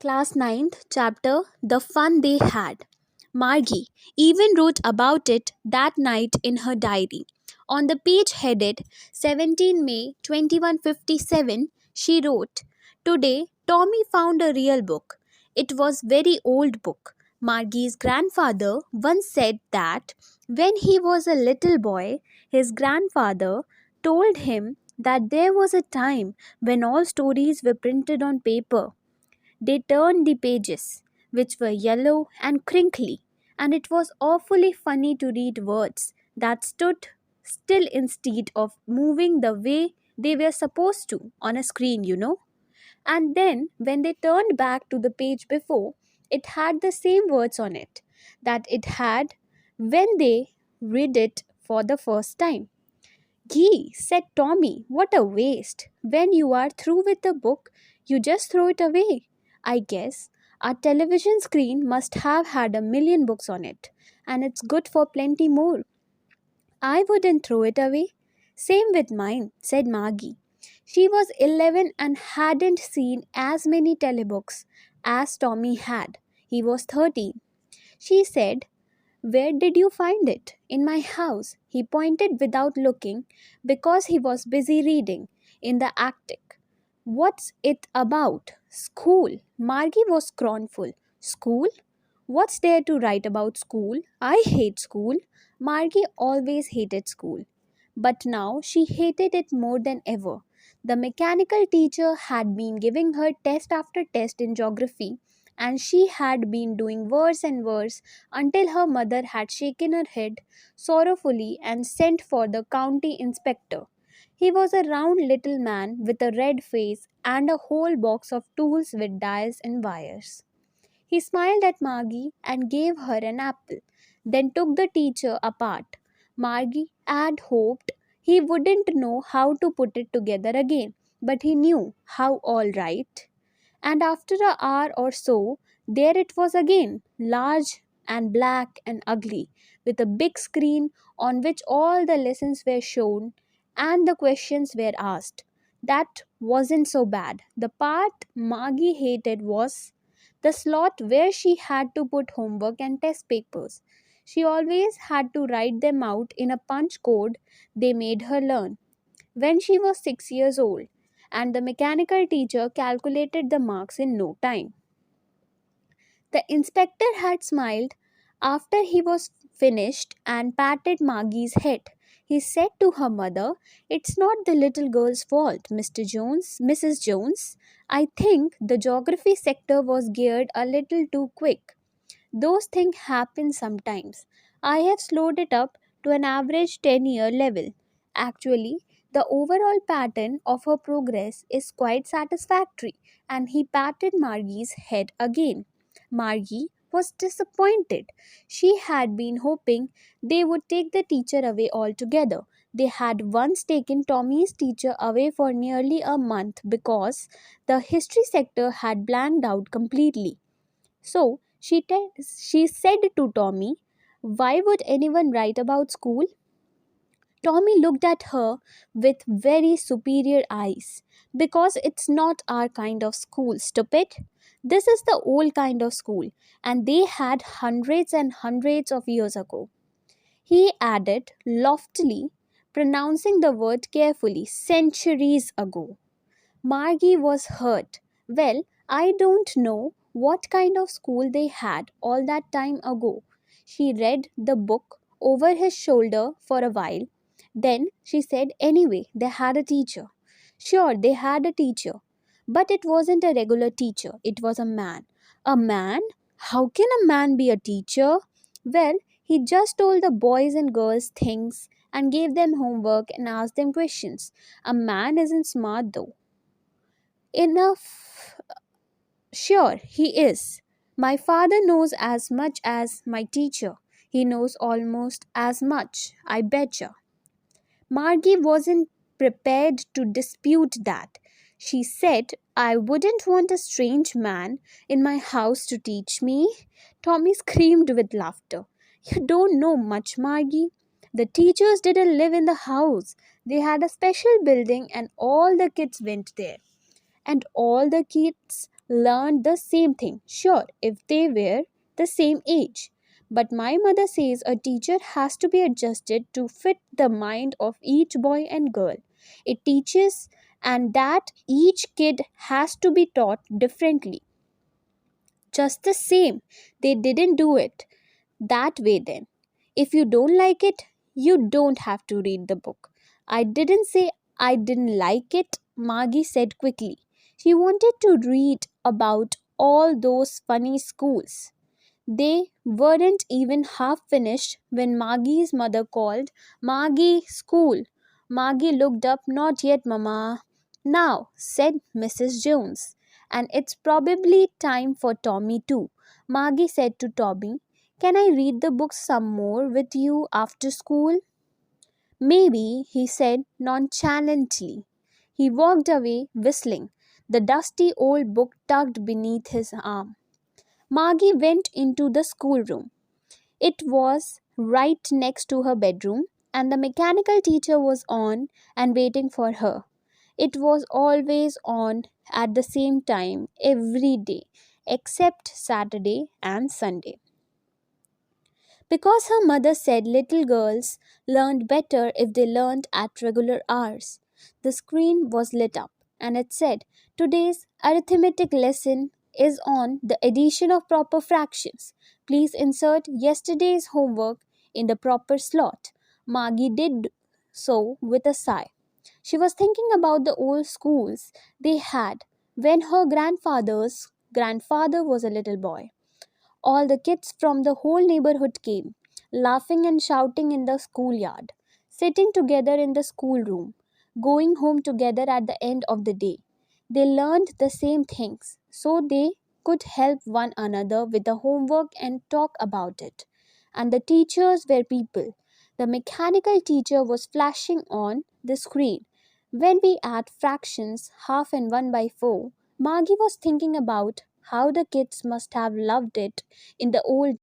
Class ninth chapter The Fun They Had. Margie even wrote about it that night in her diary. On the page headed 17 May 2157, she wrote, "Today Tommy found a real book. It was very old book. Margie's grandfather once said that when he was a little boy, his grandfather told him that there was a time when all stories were printed on paper. They turned the pages, which were yellow and crinkly, and it was awfully funny to read words that stood still instead of moving the way they were supposed to on a screen. And then, when they turned back to the page before, it had the same words on it that it had when they read it for the first time. Gee, said Tommy, what a waste. When you are through with the book, you just throw it away. I guess our television screen must have had a million books on it, and it's good for plenty more. I wouldn't throw it away. Same with mine, said Maggie. She was 11 and hadn't seen as many telebooks as Tommy had. He was 13. She said, "Where did you find it?" "In my house." He pointed without looking because he was busy reading. "In the attic." "What's it about?" "School." Margie was scornful. "School? What's there to write about school? I hate school." Margie always hated school. But now she hated it more than ever. The mechanical teacher had been giving her test after test in geography, and she had been doing worse and worse until her mother had shaken her head sorrowfully and sent for the county inspector. He was a round little man with a red face and a whole box of tools with dials and wires. He smiled at Margie and gave her an apple, then took the teacher apart. Margie had hoped he wouldn't know how to put it together again, but he knew how all right. And after an hour or so, there it was again, large and black and ugly, with a big screen on which all the lessons were shown and the questions were asked. That wasn't so bad. The part Margie hated was the slot where she had to put homework and test papers. She always had to write them out in a punch code they made her learn when she was 6 years old, and the mechanical teacher calculated the marks in no time. The inspector had smiled after he was finished and patted Maggie's head. He said to her mother, "It's not the little girl's fault, Mrs. Jones. I think the geography sector was geared a little too quick. Those things happen sometimes. I have slowed it up to an average 10-year level. Actually, the overall pattern of her progress is quite satisfactory." And he patted Margie's head again. Margie was disappointed. She had been hoping they would take the teacher away altogether. They had once taken Tommy's teacher away for nearly a month because the history sector had blanked out completely. So she said to Tommy, "Why would anyone write about school?" Tommy looked at her with very superior eyes. "Because it's not our kind of school, stupid. This is the old kind of school, and they had hundreds and hundreds of years ago." He added loftily, pronouncing the word carefully, "centuries ago." Margie was hurt. "Well, I don't know what kind of school they had all that time ago." She read the book over his shoulder for a while. Then she said, "Anyway, they had a teacher." "Sure, they had a teacher. But it wasn't a regular teacher. It was a man." "A man? How can a man be a teacher?" "Well, he just told the boys and girls things and gave them homework and asked them questions. A man isn't smart though." "Enough. Sure, he is. My father knows as much as my teacher. He knows almost as much, I betcha." Margie wasn't prepared to dispute that. She said, "I wouldn't want a strange man in my house to teach me." Tommy screamed with laughter. "You don't know much, Margie. The teachers didn't live in the house. They had a special building and all the kids went there. And all the kids learned the same thing. Sure, if they were the same age. But my mother says a teacher has to be adjusted to fit the mind of each boy and girl. It teaches and that each kid has to be taught differently. Just the same, they didn't do it that way then. If you don't like it, you don't have to read the book. I didn't say I didn't like it, Maggie said quickly. She wanted to read about all those funny schools. They weren't even half finished when Maggie's mother called. Maggie, school. Maggie looked up. Not yet, Mama. Now, said Mrs. Jones. And it's probably time for Tommy too. Maggie said to Tommy, can I read the book some more with you after school? Maybe, he said nonchalantly. He walked away whistling, the dusty old book tucked beneath his arm. Margie went into the schoolroom. It was right next to her bedroom, and the mechanical teacher was on and waiting for her. It was always on at the same time every day, except Saturday and Sunday. Because her mother said little girls learned better if they learned at regular hours. The screen was lit up and it said, today's arithmetic lesson is on the addition of proper fractions. Please insert yesterday's homework in the proper slot. Margie did so with a sigh. She was thinking about the old schools they had when her grandfather's grandfather was a little boy. All the kids from the whole neighborhood came, laughing and shouting in the schoolyard, sitting together in the schoolroom, going home together at the end of the day. They learned the same things, so they could help one another with the homework and talk about it. And the teachers were people. The mechanical teacher was flashing on the screen. When we add fractions, half and 1 by 4, Margie was thinking about how the kids must have loved it in the old